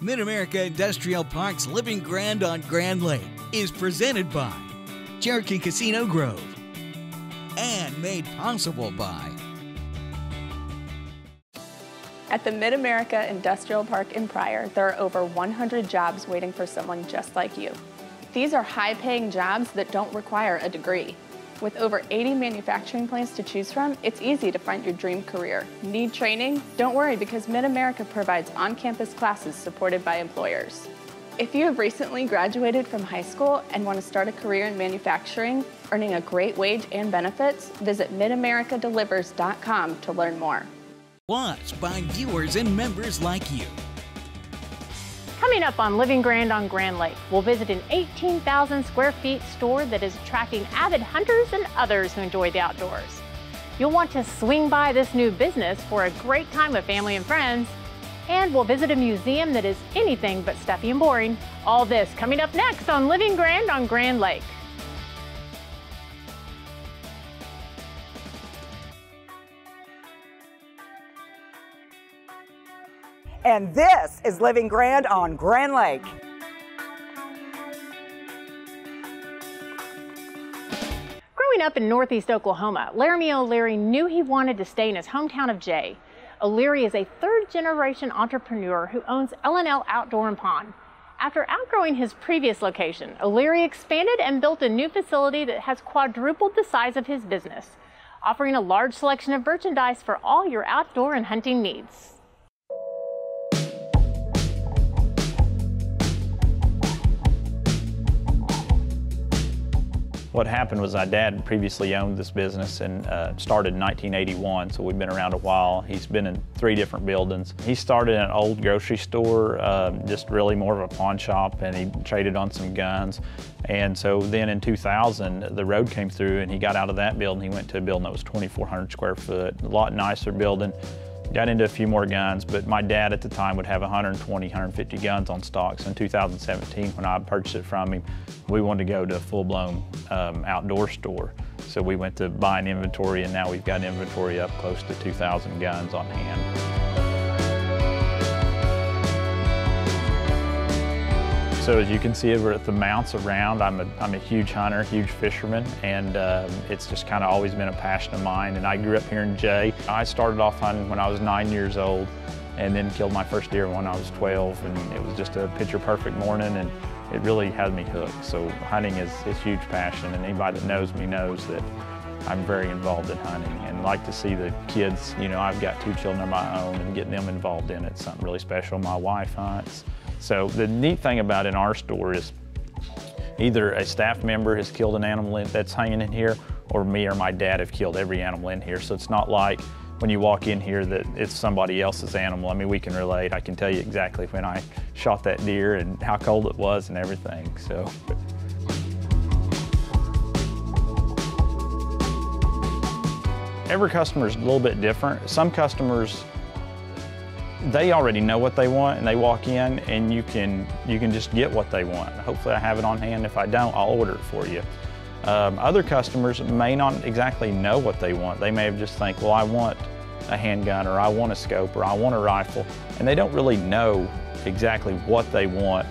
MidAmerica Industrial Park's Living Grand on Grand Lake is presented by Cherokee Casino Grove and made possible by At the MidAmerica Industrial Park in Pryor, there are over 100 jobs waiting for someone just like you. These are high-paying jobs that don't require a degree. With over 80 manufacturing plants to choose from, it's easy to find your dream career. Need training? Don't worry, because MidAmerica provides on-campus classes supported by employers. If you have recently graduated from high school and want to start a career in manufacturing, earning a great wage and benefits, visit MidAmericaDelivers.com to learn more. Plus by viewers and members like you. Coming up on Living Grand on Grand Lake, we'll visit an 18,000 square feet store that is attracting avid hunters and others who enjoy the outdoors. You'll want to swing by this new business for a great time with family and friends. And we'll visit a museum that is anything but stuffy and boring. All this coming up next on Living Grand on Grand Lake. And this is Living Grand on Grand Lake. Growing up in Northeast Oklahoma, Laramy Oleary knew he wanted to stay in his hometown of Jay. Oleary is a third-generation entrepreneur who owns L&L Outdoor and Pond. After outgrowing his previous location, Oleary expanded and built a new facility that has quadrupled the size of his business, offering a large selection of merchandise for all your outdoor and hunting needs. What happened was my dad previously owned this business and started in 1981, so we've been around a while. He's been in 3 different buildings. He started in an old grocery store, just really more of a pawn shop, and he traded on some guns. And so then in 2000, the road came through and he got out of that building. He went to a building that was 2,400 square foot, a lot nicer building. Got into a few more guns, but my dad at the time would have 120, 150 guns on stock. So in 2017, when I purchased it from him, we wanted to go to a full-blown outdoor store. So we went to buy an inventory, and now we've got inventory up close to 2,000 guns on hand. So as you can see, we're at the mounts around. I'm a huge hunter, huge fisherman, and it's just kind of always been a passion of mine. And I grew up here in Jay. I started off hunting when I was 9 years old, and then killed my first deer when I was 12, and it was just a picture-perfect morning, and it really had me hooked. So hunting is a huge passion, and anybody that knows me knows that I'm very involved in hunting and like to see the kids. You know, I've got 2 children of my own, and getting them involved in it's something really special. My wife hunts. So the neat thing about in our store is either a staff member has killed an animal that's hanging in here, or me or my dad have killed every animal in here. So it's not like when you walk in here that it's somebody else's animal. I mean, we can relate. I can tell you exactly when I shot that deer and how cold it was and everything. So. Every customer is a little bit different. Some customers, they already know what they want, and they walk in and you can just get what they want. Hopefully I have it on hand. If I don't, I'll order it for you. Other customers may not exactly know what they want. They may have just think, well, I want a handgun, or I want a scope, or I want a rifle, and they don't really know exactly what they want.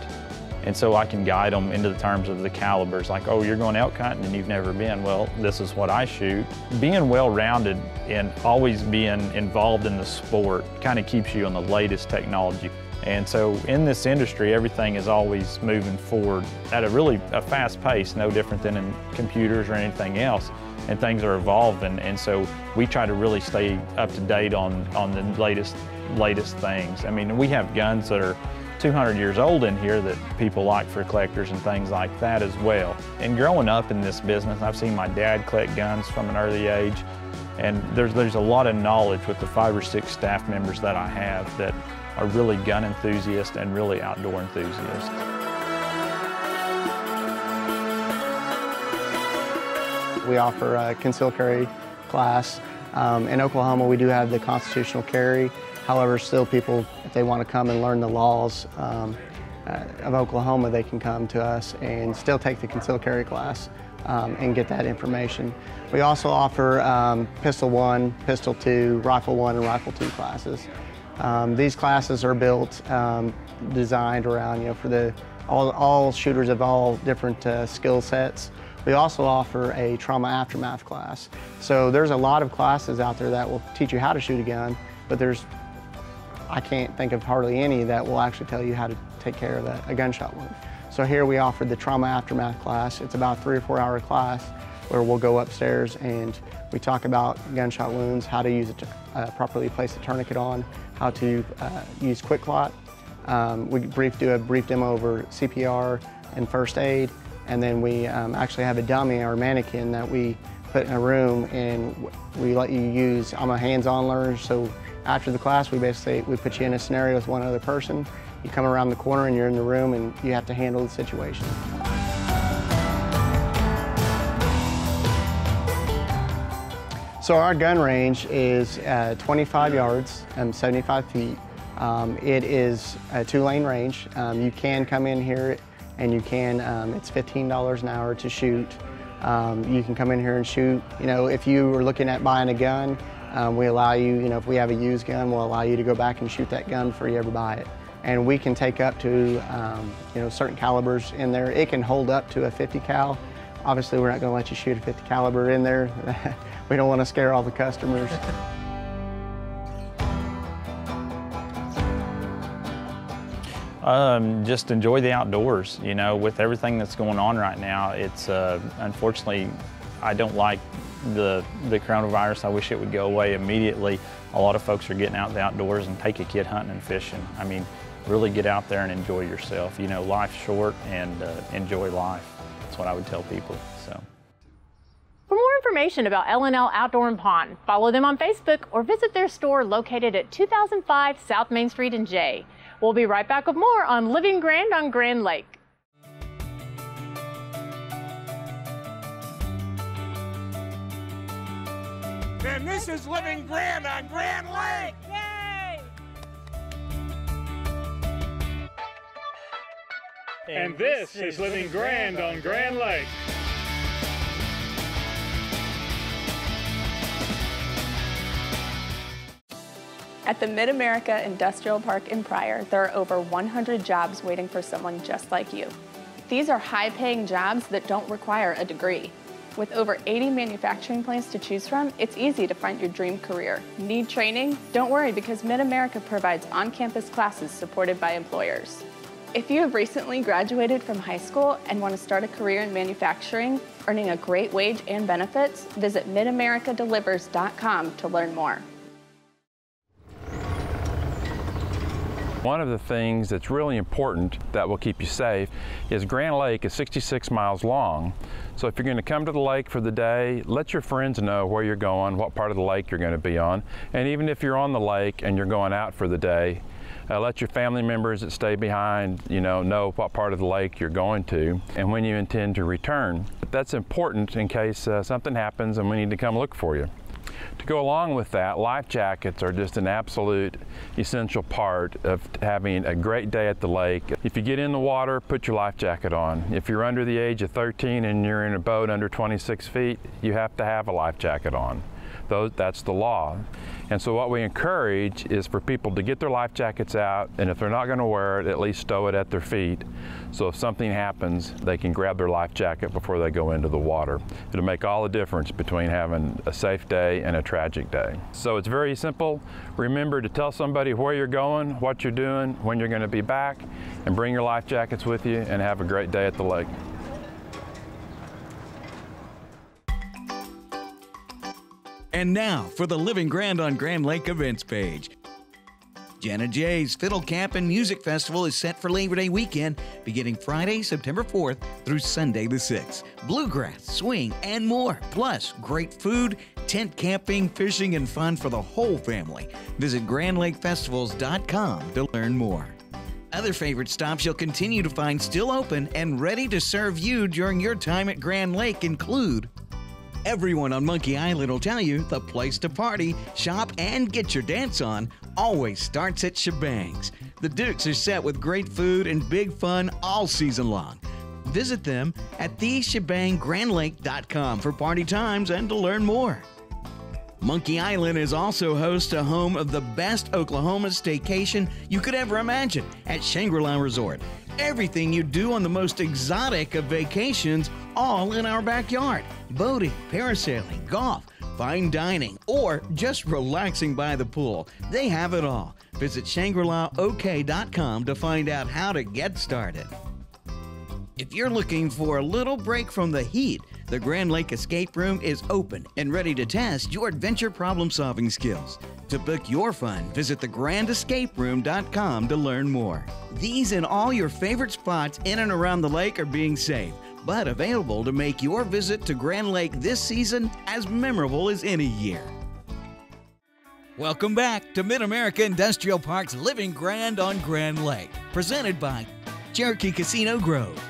And so I can guide them into the terms of the calibers, like, oh, you're going elk hunting and you've never been. Well, this is what I shoot. Being well-rounded and always being involved in the sport kind of keeps you on the latest technology. And so in this industry, everything is always moving forward at a fast pace, no different than in computers or anything else. And things are evolving, and so we try to really stay up to date on the latest things. I mean, we have guns that are 200 years old in here that people like for collectors and things like that as well. And growing up in this business, I've seen my dad collect guns from an early age, and there's a lot of knowledge with the 5 or 6 staff members that I have that are really gun enthusiasts and really outdoor enthusiasts. We offer a concealed carry class. In Oklahoma, we do have the constitutional carry. However, still people, if they want to come and learn the laws of Oklahoma, they can come to us and still take the concealed carry class and get that information. We also offer Pistol 1, Pistol 2, Rifle 1, and Rifle 2 classes. These classes are built designed around, for all shooters of all different skill sets. We also offer a trauma aftermath class. So there's a lot of classes out there that will teach you how to shoot a gun, but I can't think of hardly any that will actually tell you how to take care of a gunshot wound. So here we offer the trauma aftermath class. It's about a 3 or 4 hour class where we'll go upstairs and we talk about gunshot wounds, how to use it to properly place a tourniquet on, how to use quick clot. We do a brief demo over CPR and first aid, and then we actually have a dummy or mannequin that we put in a room and we let you use. I'm a hands-on learner, so after the class we put you in a scenario with one other person. You come around the corner and you're in the room and you have to handle the situation. So our gun range is 25 yards, 75 feet. It is a 2-lane range. You can come in here and you can, it's $15 an hour to shoot. You can come in here and shoot. If you were looking at buying a gun, we allow you, if we have a used gun, we'll allow you to go back and shoot that gun before you ever buy it. And we can take up to, certain calibers in there. It can hold up to a 50 cal. Obviously, we're not going to let you shoot a 50 caliber in there. We don't want to scare all the customers. Just enjoy the outdoors. With everything that's going on right now, it's unfortunately, I don't like the coronavirus. I wish it would go away immediately. A lot of folks are getting out in the outdoors and take a kid hunting and fishing. I mean, really get out there and enjoy yourself. Life's short, and enjoy life. That's what I would tell people. So. For more information about L&L Outdoor and Pond, follow them on Facebook or visit their store located at 2005 South Main Street in Jay. We'll be right back with more on Living Grand on Grand Lake. And this is Living Grand on Grand Lake! Yay! And this is Living Grand on Grand Lake. At the MidAmerica Industrial Park in Pryor, there are over 100 jobs waiting for someone just like you. These are high-paying jobs that don't require a degree. With over 80 manufacturing plants to choose from, it's easy to find your dream career. Need training? Don't worry, because MidAmerica provides on-campus classes supported by employers. If you have recently graduated from high school and want to start a career in manufacturing, earning a great wage and benefits, visit MidAmericaDelivers.com to learn more. One of the things that's really important that will keep you safe is Grand Lake is 66 miles long. So if you're going to come to the lake for the day, let your friends know where you're going, what part of the lake you're going to be on. And even if you're on the lake and you're going out for the day, let your family members that stay behind, know what part of the lake you're going to and when you intend to return. But that's important in case something happens and we need to come look for you. To go along with that, life jackets are just an absolute essential part of having a great day at the lake. If you get in the water, put your life jacket on. If you're under the age of 13 and you're in a boat under 26 feet, you have to have a life jacket on. That's the law. And so what we encourage is for people to get their life jackets out, and if they're not going to wear it, at least stow it at their feet. So if something happens, they can grab their life jacket before they go into the water. It'll make all the difference between having a safe day and a tragic day. So it's very simple. Remember to tell somebody where you're going, what you're doing, when you're going to be back, and bring your life jackets with you and have a great day at the lake. And now for the Living Grand on Grand Lake events page. Jenna J's Fiddle Camp and Music Festival is set for Labor Day weekend, beginning Friday, September 4th through Sunday the 6th. Bluegrass, swing, and more. Plus, great food, tent camping, fishing, and fun for the whole family. Visit GrandLakeFestivals.com to learn more. Other favorite stops you'll continue to find still open and ready to serve you during your time at Grand Lake include: everyone on Monkey Island will tell you the place to party, shop, and get your dance on always starts at Shebang's. The Dukes are set with great food and big fun all season long. Visit them at theshebanggrandlake.com for party times and to learn more. Monkey Island is also host to home of the best Oklahoma staycation you could ever imagine at Shangri-La Resort. Everything you do on the most exotic of vacations, all in our backyard. Boating, parasailing, golf, fine dining, or just relaxing by the pool. They have it all. Visit ShangriLaOK.com to find out how to get started. If you're looking for a little break from the heat, the Grand Lake Escape Room is open and ready to test your adventure problem-solving skills. To book your fun, visit thegrandescaperoom.com to learn more. These and all your favorite spots in and around the lake are being saved, but available to make your visit to Grand Lake this season as memorable as any year. Welcome back to MidAmerica Industrial Park's Living Grand on Grand Lake, presented by Cherokee Casino Grove.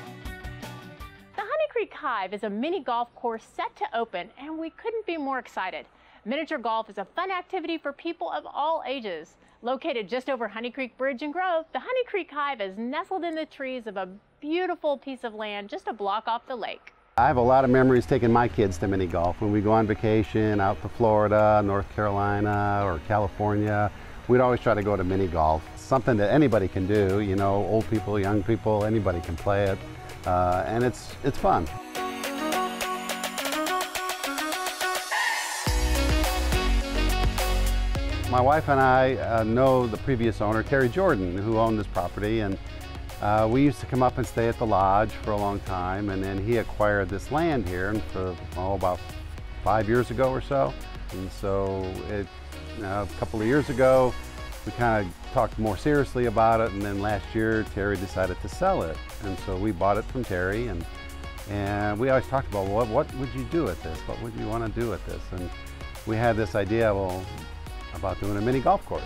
The Honey Creek Hive is a mini golf course set to open, and we couldn't be more excited. Miniature golf is a fun activity for people of all ages. Located just over Honey Creek Bridge and Grove, the Honey Creek Hive is nestled in the trees of a beautiful piece of land just a block off the lake. I have a lot of memories taking my kids to mini golf. When we go on vacation out to Florida, North Carolina, or California, we'd always try to go to mini golf. It's something that anybody can do, you know, old people, young people, anybody can play it, and it's fun. My wife and I know the previous owner, Terry Jordan, who owned this property, and we used to come up and stay at the lodge for a long time, and then he acquired this land here and for about 5 years ago or so. And so a couple of years ago, we kind of talked more seriously about it, and then last year Terry decided to sell it. And so we bought it from Terry, and we always talked about, well, what would you do with this? What would you want to do with this? And we had this idea, well, about doing a mini golf course.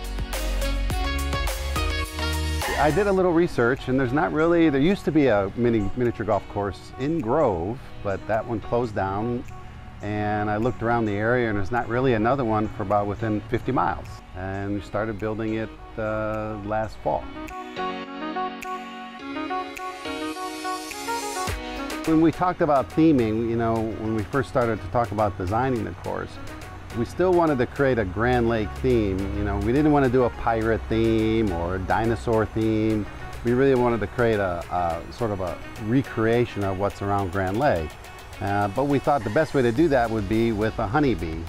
I did a little research, and there used to be a miniature golf course in Grove, but that one closed down, and I looked around the area, and there's not really another one for about within 50 miles. And we started building it last fall. When we talked about theming, you know, when we first started to talk about designing the course, we still wanted to create a Grand Lake theme. You know, we didn't want to do a pirate theme or a dinosaur theme. We really wanted to create a sort of a recreation of what's around Grand Lake. But we thought the best way to do that would be with a honeybee.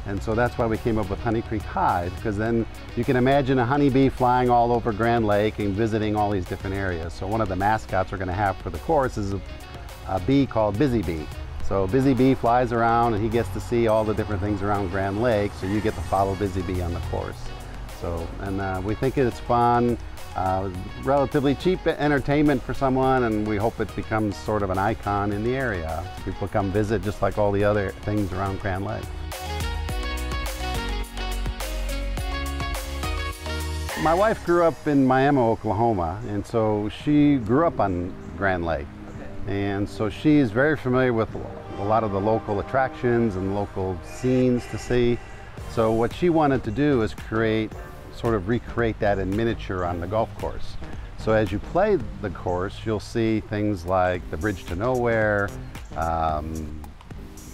And so that's why we came up with Honey Creek Hive, because then you can imagine a honeybee flying all over Grand Lake and visiting all these different areas. So one of the mascots we're going to have for the course is a bee called Busy Bee. So Busy Bee flies around, and he gets to see all the different things around Grand Lake, so you get to follow Busy Bee on the course. So, and we think it's fun, relatively cheap entertainment for someone, and we hope it becomes sort of an icon in the area. People come visit just like all the other things around Grand Lake. My wife grew up in Miami, Oklahoma, and so she grew up on Grand Lake. And so she's very familiar with a lot of the local attractions and local scenes to see. So what she wanted to do is sort of recreate that in miniature on the golf course. So as you play the course, you'll see things like the Bridge to Nowhere,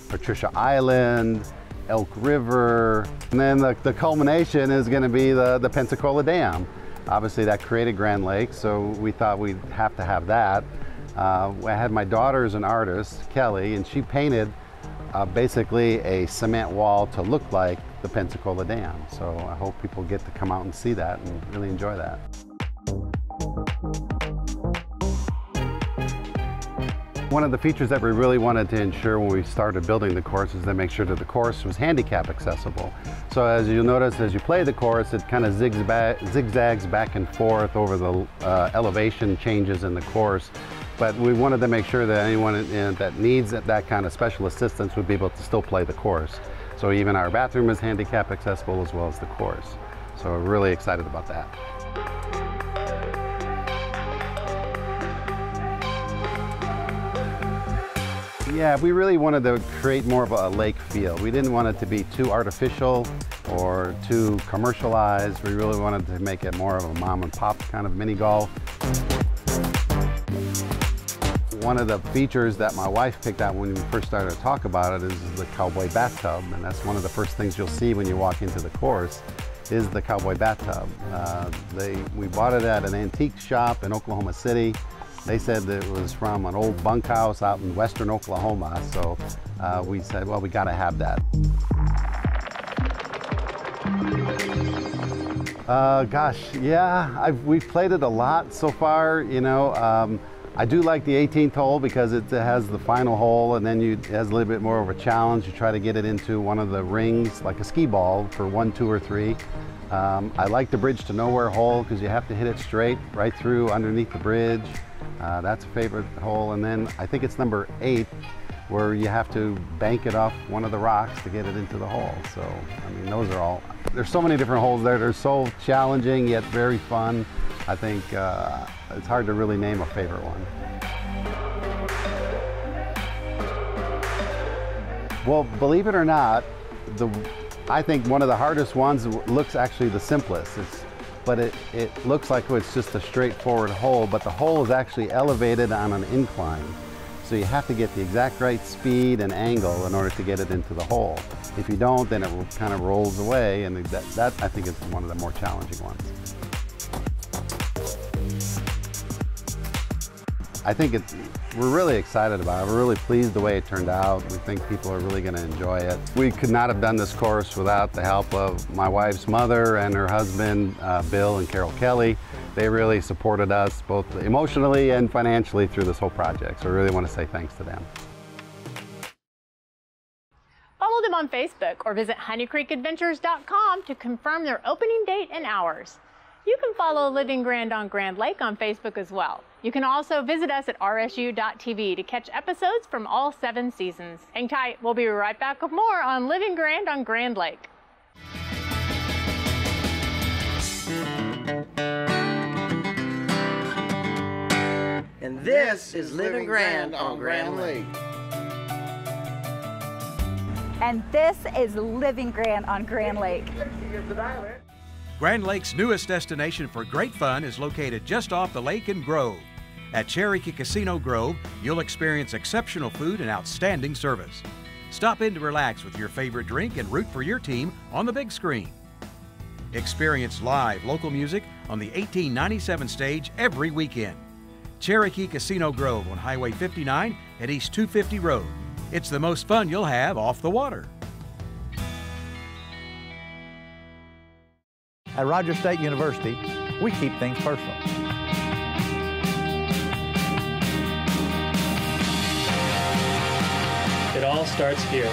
Patricia Island, Elk River, and then the culmination is going to be the Pensacola Dam. Obviously that created Grand Lake, so we thought we'd have to have that. I had my daughter as an artist, Kelly, and she painted basically a cement wall to look like the Pensacola Dam. So I hope people get to come out and see that and really enjoy that. One of the features that we really wanted to ensure when we started building the course is to make sure that the course was handicap accessible. So as you'll notice, as you play the course, it kind of zigzags back and forth over the elevation changes in the course. But we wanted to make sure that anyone that needs that kind of special assistance would be able to still play the course. So even our bathroom is handicap accessible as well as the course. So we're really excited about that. Yeah, we really wanted to create more of a lake feel. We didn't want it to be too artificial or too commercialized. We really wanted to make it more of a mom and pop kind of mini golf. one of the features that my wife picked out when we first started to talk about it is the cowboy bathtub, and that's one of the first things you'll see when you walk into the course is the cowboy bathtub. We bought it at an antique shop in Oklahoma City. They said that it was from an old bunkhouse out in western Oklahoma, so we said, well, we got to have that. Gosh, yeah, we've played it a lot so far, you know. I do like the 18th hole because it has the final hole, and then it has a little bit more of a challenge. You try to get it into one of the rings, like a skee ball, for 1, 2, or 3. I like the bridge to nowhere hole because you have to hit it straight right through underneath the bridge. That's a favorite hole. And then I think it's number 8, where you have to bank it off one of the rocks to get it into the hole. So, I mean, those are all, there's so many different holes there. They're so challenging yet very fun. I think it's hard to really name a favorite one. Well, believe it or not, I think one of the hardest ones looks actually the simplest. But it looks like it's just a straightforward hole, but the hole is actually elevated on an incline. So you have to get the exact right speed and angle in order to get it into the hole. If you don't, then it kind of rolls away, and that I think is one of the more challenging ones. I think we're really excited about it. We're really pleased the way it turned out. We think people are really going to enjoy it. We could not have done this course without the help of my wife's mother and her husband, Bill and Carol Kelly. They really supported us both emotionally and financially through this whole project. So I really want to say thanks to them. Follow them on Facebook or visit honeycreekadventures.com to confirm their opening date and hours. You can follow Living Grand on Grand Lake on Facebook as well. You can also visit us at rsu.tv to catch episodes from all 7 seasons. Hang tight, we'll be right back with more on Living Grand on Grand Lake. And this is Living Grand on Grand Lake. And this is Living Grand on Grand Lake. Grand Lake's newest destination for great fun is located just off the lake in Grove. At Cherokee Casino Grove, you'll experience exceptional food and outstanding service. Stop in to relax with your favorite drink and root for your team on the big screen. Experience live local music on the 1897 stage every weekend. Cherokee Casino Grove on Highway 59 at East 250 Road. It's the most fun you'll have off the water. At Rogers State University, we keep things personal. It all starts here.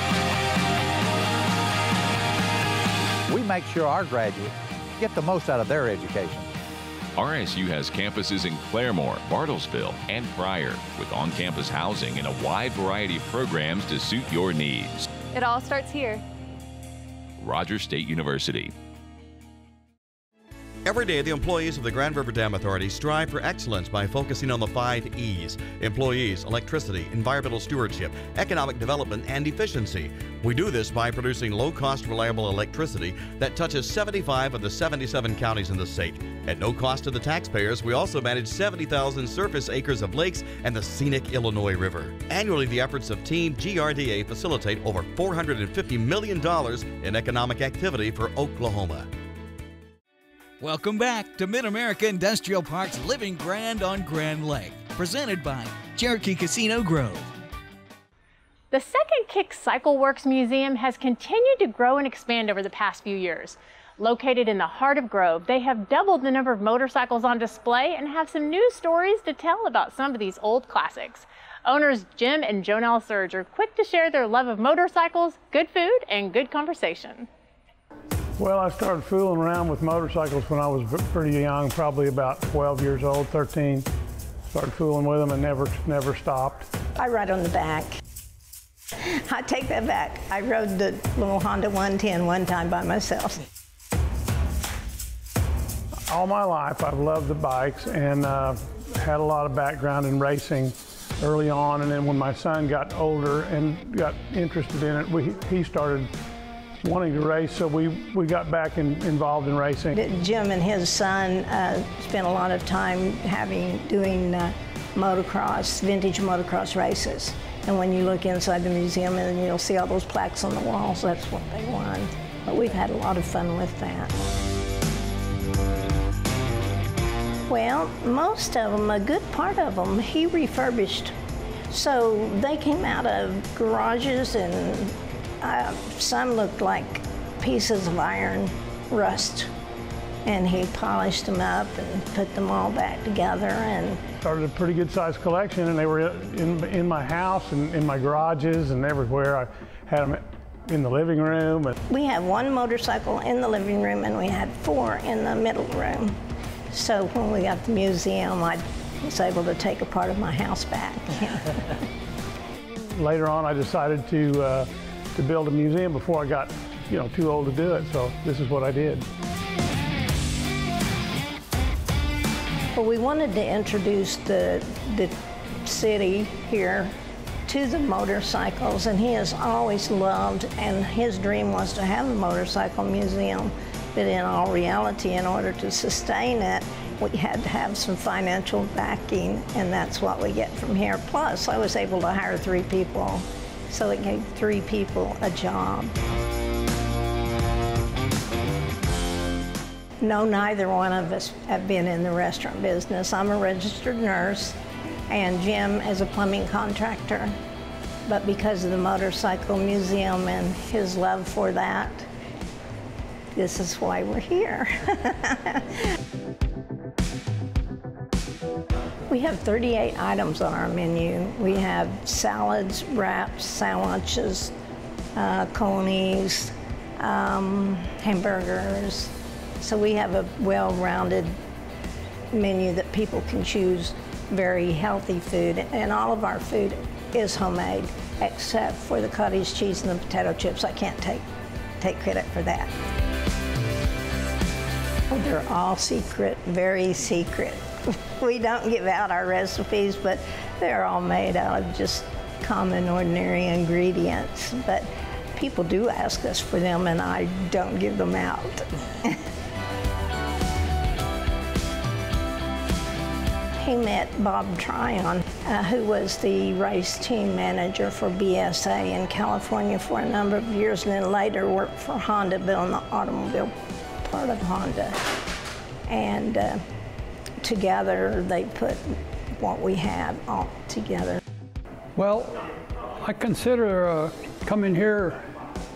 We make sure our graduates get the most out of their education. RSU has campuses in Claremore, Bartlesville, and Pryor, with on-campus housing and a wide variety of programs to suit your needs. It all starts here. Rogers State University. Every day, the employees of the Grand River Dam Authority strive for excellence by focusing on the 5 E's: employees, electricity, environmental stewardship, economic development, and efficiency. We do this by producing low-cost, reliable electricity that touches 75 of the 77 counties in the state. At no cost to the taxpayers, we also manage 70,000 surface acres of lakes and the scenic Illinois River. Annually, the efforts of Team GRDA facilitate over $450 million in economic activity for Oklahoma. Welcome back to MidAmerica Industrial Park's Living Grand on Grand Lake, presented by Cherokee Casino Grove. The Second Kick Cycle Works Museum has continued to grow and expand over the past few years. Located in the heart of Grove, they have doubled the number of motorcycles on display and have some new stories to tell about some of these old classics. Owners Jim and Jonelle Surge are quick to share their love of motorcycles, good food, and good conversation. Well, I started fooling around with motorcycles when I was pretty young, probably about 12 years old, 13. Started fooling with them and never stopped. I ride on the back. I take that back. I rode the little Honda 110 one time by myself. All my life, I've loved the bikes and had a lot of background in racing early on. And then when my son got older and got interested in it, he started wanting to race, so we got back involved in racing. Jim and his son spent a lot of time doing motocross, vintage motocross races. And when you look inside the museum and you'll see all those plaques on the walls, that's what they won. But we've had a lot of fun with that. Well, most of them, a good part of them, he refurbished. So they came out of garages, and some looked like pieces of iron rust. And he polished them up and put them all back together. And started a pretty good sized collection, and they were in my house and in my garages and everywhere. I had them in the living room. We had one motorcycle in the living room, and we had 4 in the middle room. So when we got the museum, I was able to take a part of my house back. Later on, I decided to build a museum before I got, too old to do it. So this is what I did. Well, we wanted to introduce the city here to the motorcycles, and he has always loved, and his dream was to have a motorcycle museum. But in all reality, in order to sustain it, we had to have some financial backing, and that's what we get from here. Plus, I was able to hire 3 people, so it gave 3 people a job. No, neither one of us have been in the restaurant business. I'm a registered nurse, and Jim is a plumbing contractor. But because of the motorcycle museum and his love for that, this is why we're here. We have 38 items on our menu. We have salads, wraps, sandwiches, conies, hamburgers. So we have a well-rounded menu that people can choose very healthy food, and all of our food is homemade, except for the cottage cheese and the potato chips. I can't take credit for that. They're all secret, very secret. We don't give out our recipes, but they're all made out of just common, ordinary ingredients. But people do ask us for them, and I don't give them out. He met Bob Tryon, who was the race team manager for BSA in California for a number of years, and then later worked for Honda, building the automobile part of Honda. And together they put what we have all together. Well, I consider coming here,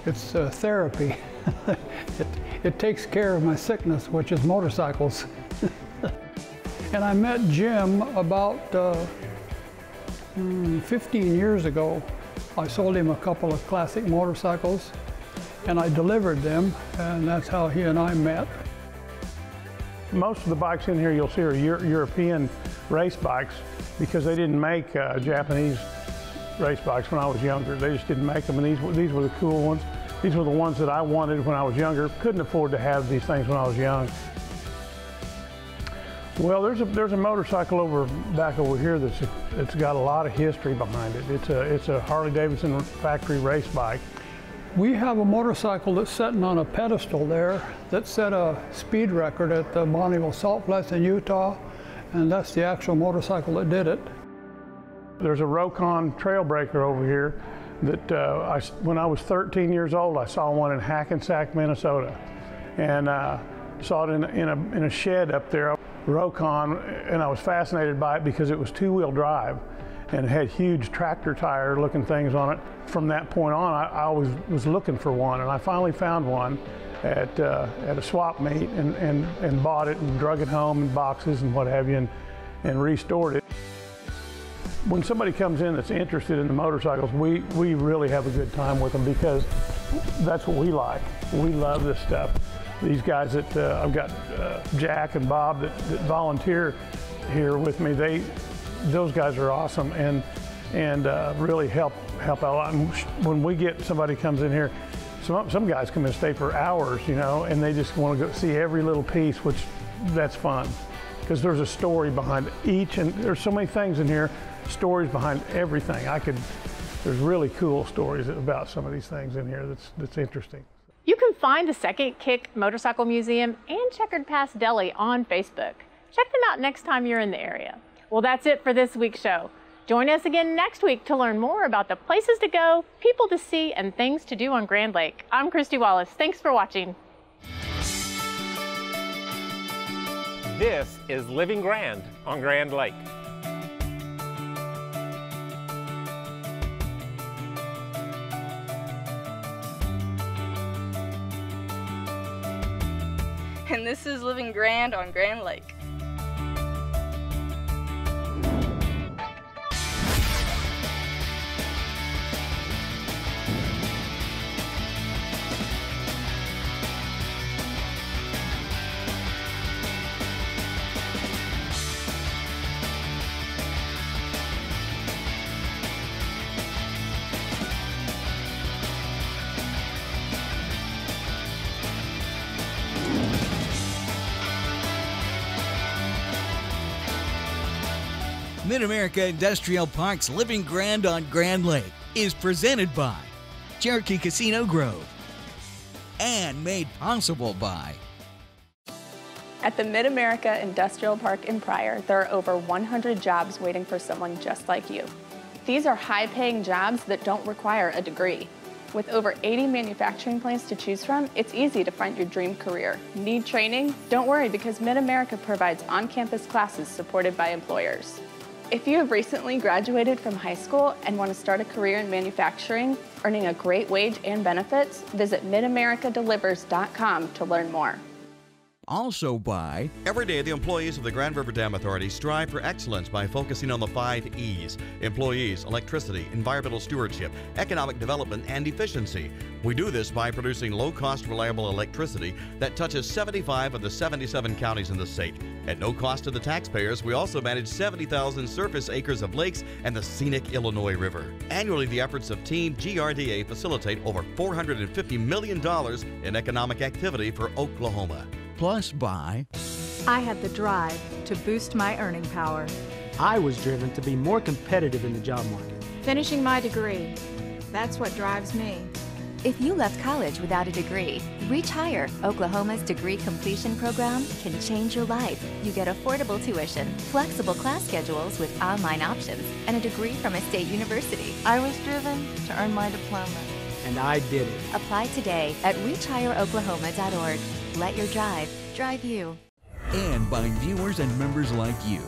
it's therapy. It takes care of my sickness, which is motorcycles. And I met Jim about 15 years ago. I sold him a couple of classic motorcycles, and I delivered them, and that's how he and I met. Most of the bikes in here you'll see are European race bikes, because they didn't make Japanese race bikes when I was younger. They just didn't make them, and these were the cool ones. These were the ones that I wanted when I was younger. Couldn't afford to have these things when I was young. Well, there's a motorcycle back over here it's got a lot of history behind it. It's a Harley-Davidson factory race bike. We have a motorcycle that's sitting on a pedestal there that set a speed record at the Bonneville Salt Flats in Utah, and that's the actual motorcycle that did it. There's a Rokon Trailbreaker over here that when I was 13 years old, I saw one in Hackensack, Minnesota, and saw it in a shed up there. Rokon, and I was fascinated by it because it was 2-wheel drive and it had huge tractor tire looking things on it. From that point on, I always was looking for one, and I finally found one at a swap meet and bought it and drug it home in boxes and what have you, and restored it. When somebody comes in that's interested in the motorcycles, we really have a good time with them, because that's what we like. We love this stuff. These guys that I've got, Jack and Bob, that volunteer here with me, those guys are awesome and really help out a lot. And when we get somebody comes in here, some guys come and stay for hours, and they just want to go see every little piece, which that's fun, because there's a story behind each, and there's so many things in here, stories behind everything. There's really cool stories about some of these things in here that's interesting. You can find the Second Kick Motorcycle Museum and Checkered Pass Deli on Facebook. Check them out next time you're in the area. Well, that's it for this week's show. Join us again next week to learn more about the places to go, people to see, and things to do on Grand Lake. I'm Christy Wallace. Thanks for watching. This is Living Grand on Grand Lake. And this is Living Grand on Grand Lake. MidAmerica Industrial Park's Living Grand on Grand Lake is presented by Cherokee Casino Grove and made possible by. At the MidAmerica Industrial Park in Pryor, there are over 100 jobs waiting for someone just like you. These are high-paying jobs that don't require a degree. With over 80 manufacturing plants to choose from, it's easy to find your dream career. Need training? Don't worry, because MidAmerica provides on-campus classes supported by employers. If you have recently graduated from high school and want to start a career in manufacturing, earning a great wage and benefits, visit MidAmericaDelivers.com to learn more. Also by... Every day, the employees of the Grand River Dam Authority strive for excellence by focusing on the 5 E's: employees, electricity, environmental stewardship, economic development, and efficiency. We do this by producing low-cost, reliable electricity that touches 75 of the 77 counties in the state. At no cost to the taxpayers, we also manage 70,000 surface acres of lakes and the scenic Illinois River. Annually, the efforts of Team GRDA facilitate over $450 million in economic activity for Oklahoma. Plus by... I had the drive to boost my earning power. I was driven to be more competitive in the job market. Finishing my degree, that's what drives me. If you left college without a degree, Reach Higher, Oklahoma's degree completion program, can change your life. You get affordable tuition, flexible class schedules with online options, and a degree from a state university. I was driven to earn my diploma. And I did it. Apply today at reachhigheroklahoma.org. Let your drive drive you. And by viewers and members like you.